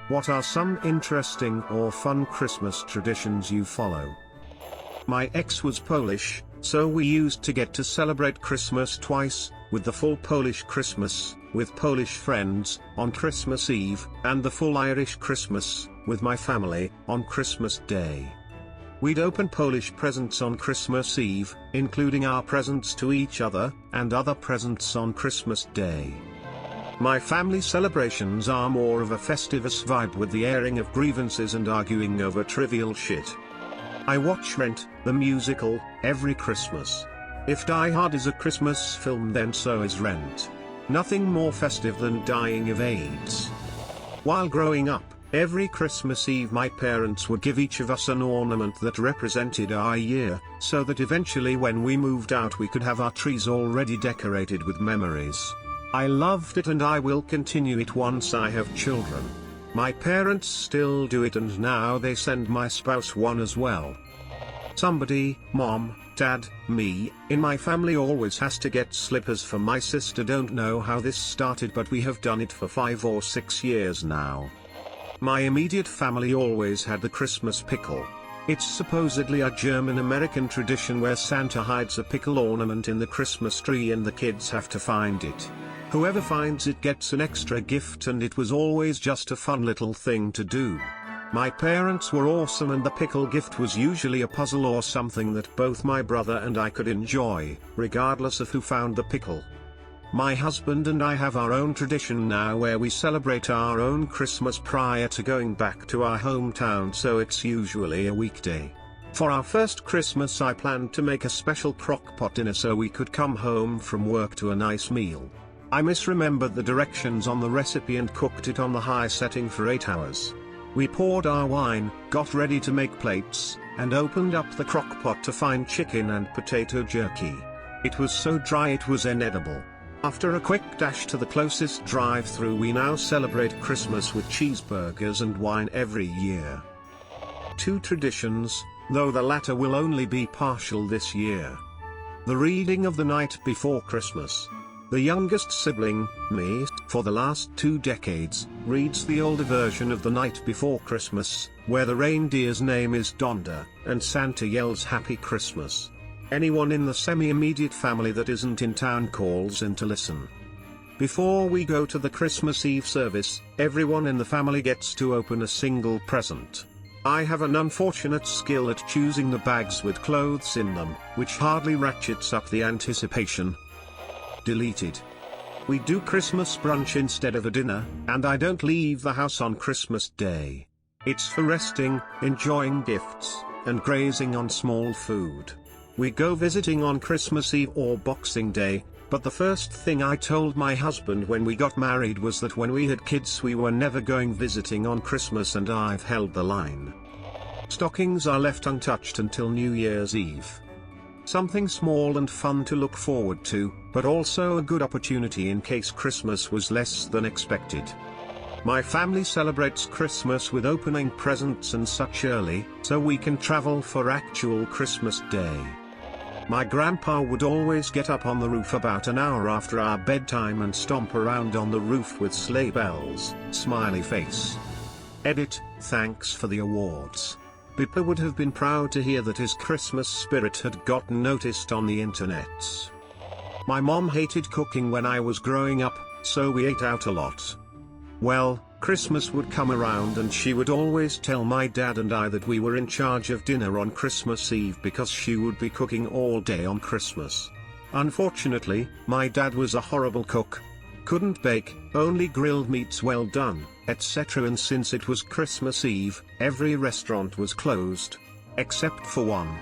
What are some interesting or fun Christmas traditions you follow? My ex was Polish, so we used to get to celebrate Christmas twice, with the full Polish Christmas, with Polish friends, on Christmas Eve, and the full Irish Christmas, with my family, on Christmas Day. We'd open Polish presents on Christmas Eve, including our presents to each other, and other presents on Christmas Day. My family celebrations are more of a festivus vibe with the airing of grievances and arguing over trivial shit. I watch Rent, the musical, every Christmas. If Die Hard is a Christmas film, then so is Rent. Nothing more festive than dying of AIDS. While growing up, every Christmas Eve my parents would give each of us an ornament that represented our year, so that eventually when we moved out we could have our trees already decorated with memories. I loved it and I will continue it once I have children. My parents still do it and now they send my spouse one as well. Somebody, mom, dad, me, in my family always has to get slippers for my sister. Don't know how this started, but we have done it for 5 or 6 years now. My immediate family always had the Christmas pickle. It's supposedly a German-American tradition where Santa hides a pickle ornament in the Christmas tree and the kids have to find it. Whoever finds it gets an extra gift, and it was always just a fun little thing to do. My parents were awesome and the pickle gift was usually a puzzle or something that both my brother and I could enjoy, regardless of who found the pickle. My husband and I have our own tradition now where we celebrate our own Christmas prior to going back to our hometown, so it's usually a weekday. For our first Christmas I planned to make a special crock-pot dinner so we could come home from work to a nice meal. I misremembered the directions on the recipe and cooked it on the high setting for 8 hours. We poured our wine, got ready to make plates, and opened up the crock-pot to find chicken and potato jerky. It was so dry it was inedible. After a quick dash to the closest drive-thru, we now celebrate Christmas with cheeseburgers and wine every year. 2 traditions, though the latter will only be partial this year. The reading of the night before Christmas. The youngest sibling, me, for the last 2 decades, reads the older version of The Night Before Christmas, where the reindeer's name is Donda, and Santa yells Happy Christmas. Anyone in the semi-immediate family that isn't in town calls in to listen. Before we go to the Christmas Eve service, everyone in the family gets to open a single present. I have an unfortunate skill at choosing the bags with clothes in them, which hardly ratchets up the anticipation. Deleted. We do Christmas brunch instead of a dinner, and I don't leave the house on Christmas Day. It's for resting, enjoying gifts, and grazing on small food. We go visiting on Christmas Eve or Boxing Day, but the first thing I told my husband when we got married was that when we had kids we were never going visiting on Christmas, and I've held the line. Stockings are left untouched until New Year's Eve. Something small and fun to look forward to, but also a good opportunity in case Christmas was less than expected. My family celebrates Christmas with opening presents and such early, so we can travel for actual Christmas Day. My grandpa would always get up on the roof about an hour after our bedtime and stomp around on the roof with sleigh bells, smiley face. Edit, thanks for the awards. Pippa would have been proud to hear that his Christmas spirit had gotten noticed on the internets. My mom hated cooking when I was growing up, so we ate out a lot. Well, Christmas would come around and she would always tell my dad and I that we were in charge of dinner on Christmas Eve because she would be cooking all day on Christmas. Unfortunately, my dad was a horrible cook. Couldn't bake, only grilled meats well done, etc. And since it was Christmas Eve, every restaurant was closed. Except for one.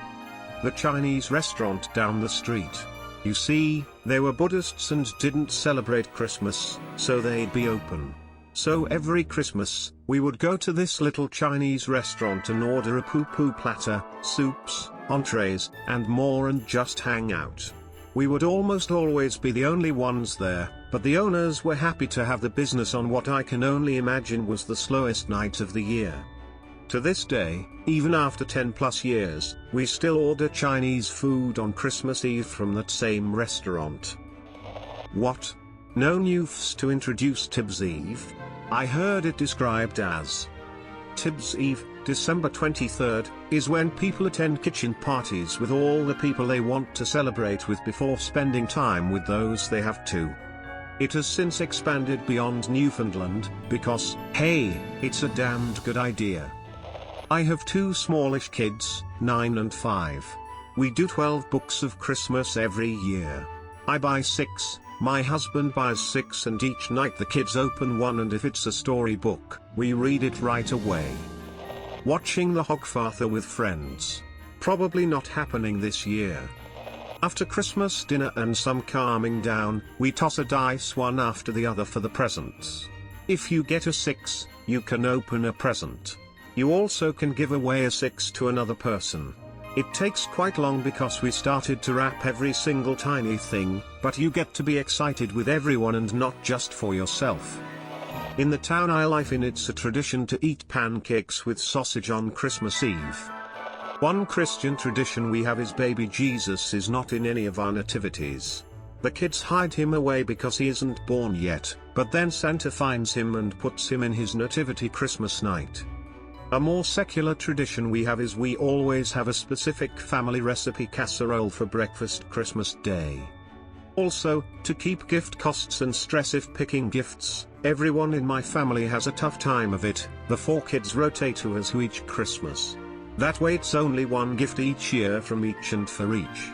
The Chinese restaurant down the street. You see, they were Buddhists and didn't celebrate Christmas, so they'd be open. So every Christmas, we would go to this little Chinese restaurant and order a poo-poo platter, soups, entrees, and more and just hang out. We would almost always be the only ones there, but the owners were happy to have the business on what I can only imagine was the slowest night of the year. To this day, even after 10+ years, we still order Chinese food on Christmas Eve from that same restaurant. What? No news to introduce Tibbs Eve? I heard it described as Tibbs Eve, December 23rd, is when people attend kitchen parties with all the people they want to celebrate with before spending time with those they have to. It has since expanded beyond Newfoundland, because, hey, it's a damned good idea. I have two smallish kids, 9 and 5. We do 12 books of Christmas every year. I buy 6, my husband buys 6, and each night the kids open one, and if it's a story book, we read it right away. Watching the Hogfather with friends. Probably not happening this year. After Christmas dinner and some calming down, we toss a dice one after the other for the presents. If you get a 6, you can open a present. You also can give away a 6 to another person. It takes quite long because we started to wrap every single tiny thing, but you get to be excited with everyone and not just for yourself. In the town I live in, it's a tradition to eat pancakes with sausage on Christmas Eve. One Christian tradition we have is baby Jesus is not in any of our nativities. The kids hide him away because he isn't born yet, but then Santa finds him and puts him in his nativity Christmas night. A more secular tradition we have is we always have a specific family recipe casserole for breakfast Christmas Day. Also, to keep gift costs and stress if picking gifts, everyone in my family has a tough time of it. The 4 kids rotate who has who each Christmas. That way it's only one gift each year from each and for each.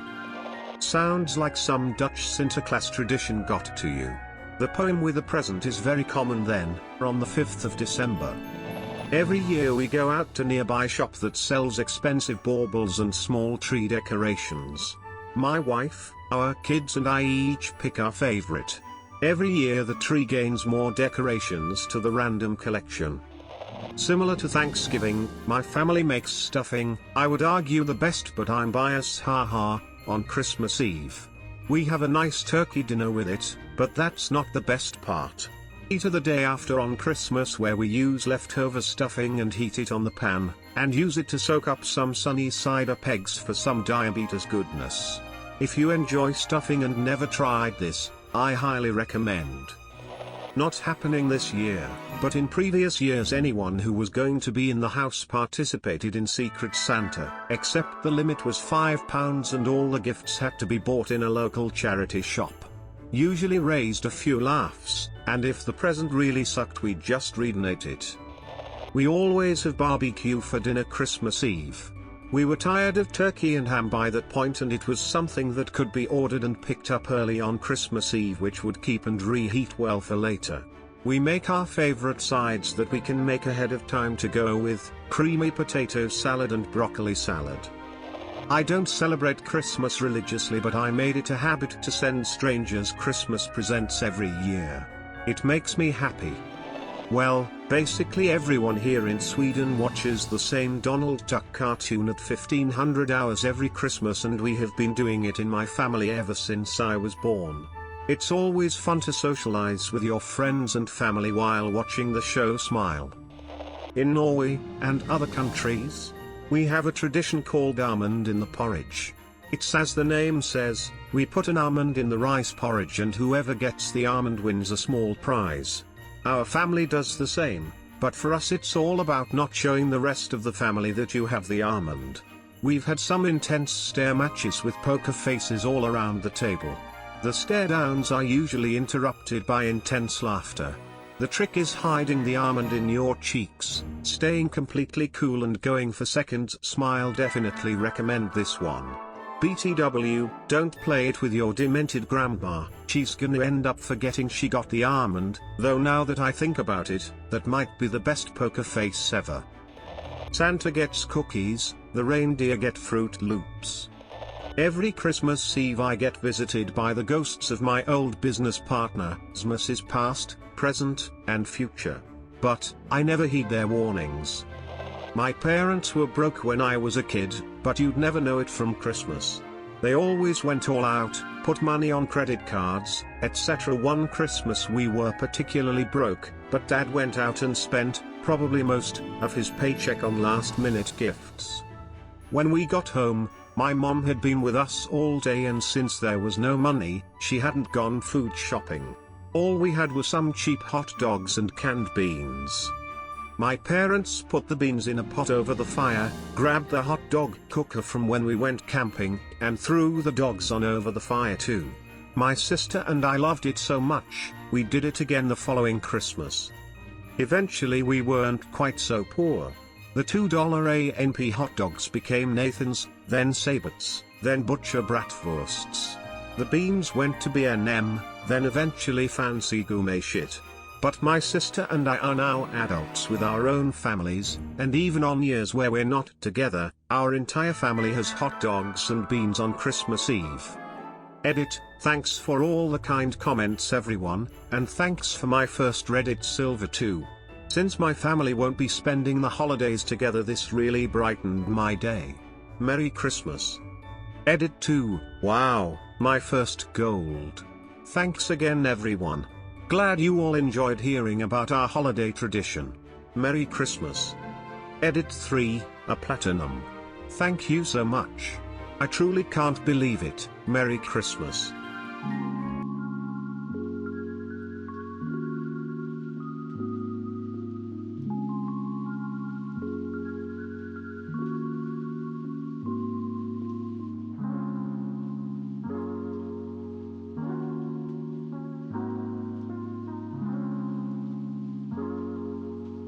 Sounds like some Dutch Sinterklaas tradition got to you. The poem with a present is very common then, on the 5th of December. Every year we go out to nearby shop that sells expensive baubles and small tree decorations. My wife, our kids and I each pick our favorite. Every year the tree gains more decorations to the random collection. Similar to Thanksgiving, my family makes stuffing, I would argue the best, but I'm biased, haha, on Christmas Eve. We have a nice turkey dinner with it, but that's not the best part. Eat the day after on Christmas, where we use leftover stuffing and heat it on the pan, and use it to soak up some sunny side up eggs for some diabetes goodness. If you enjoy stuffing and never tried this, I highly recommend. Not happening this year, but in previous years anyone who was going to be in the house participated in Secret Santa, except the limit was £5 and all the gifts had to be bought in a local charity shop. Usually raised a few laughs, and if the present really sucked we'd just redonate it. We always have barbecue for dinner Christmas Eve. We were tired of turkey and ham by that point, and it was something that could be ordered and picked up early on Christmas Eve, which would keep and reheat well for later. We make our favorite sides that we can make ahead of time to go with creamy potato salad and broccoli salad. I don't celebrate Christmas religiously, but I made it a habit to send strangers Christmas presents every year. It makes me happy. Well, basically everyone here in Sweden watches the same Donald Duck cartoon at 1500 hours every Christmas, and we have been doing it in my family ever since I was born. It's always fun to socialize with your friends and family while watching the show. Smile. In Norway, and other countries, we have a tradition called almond in the porridge. It's as the name says, we put an almond in the rice porridge and whoever gets the almond wins a small prize. Our family does the same, but for us it's all about not showing the rest of the family that you have the almond. We've had some intense stare matches with poker faces all around the table. The stare downs are usually interrupted by intense laughter. The trick is hiding the almond in your cheeks, staying completely cool and going for seconds. Smile. Definitely recommend this one. BTW, don't play it with your demented grandma, she's gonna end up forgetting she got the almond, though now that I think about it, that might be the best poker face ever. Santa gets cookies, the reindeer get Fruit Loops. Every Christmas Eve I get visited by the ghosts of my old business partner, Christmases past, present, and future. But, I never heed their warnings. My parents were broke when I was a kid, but you'd never know it from Christmas. They always went all out, put money on credit cards, etc. One Christmas we were particularly broke, but Dad went out and spent, probably most, of his paycheck on last-minute gifts. When we got home, my mom had been with us all day, and since there was no money, she hadn't gone food shopping. All we had were some cheap hot dogs and canned beans. My parents put the beans in a pot over the fire, grabbed the hot dog cooker from when we went camping, and threw the dogs on over the fire too. My sister and I loved it so much, we did it again the following Christmas. Eventually we weren't quite so poor. The $2 A&P hot dogs became Nathan's, then Sabert's, then Butcher Bratwursts. The beans went to B&M, then eventually fancy gourmet shit. But my sister and I are now adults with our own families, and even on years where we're not together, our entire family has hot dogs and beans on Christmas Eve. Edit, thanks for all the kind comments everyone, and thanks for my first Reddit silver too. Since my family won't be spending the holidays together, this really brightened my day. Merry Christmas. Edit 2, wow, my first gold. Thanks again everyone. Glad you all enjoyed hearing about our holiday tradition. Merry Christmas. Edit 3, a platinum. Thank you so much. I truly can't believe it. Merry Christmas.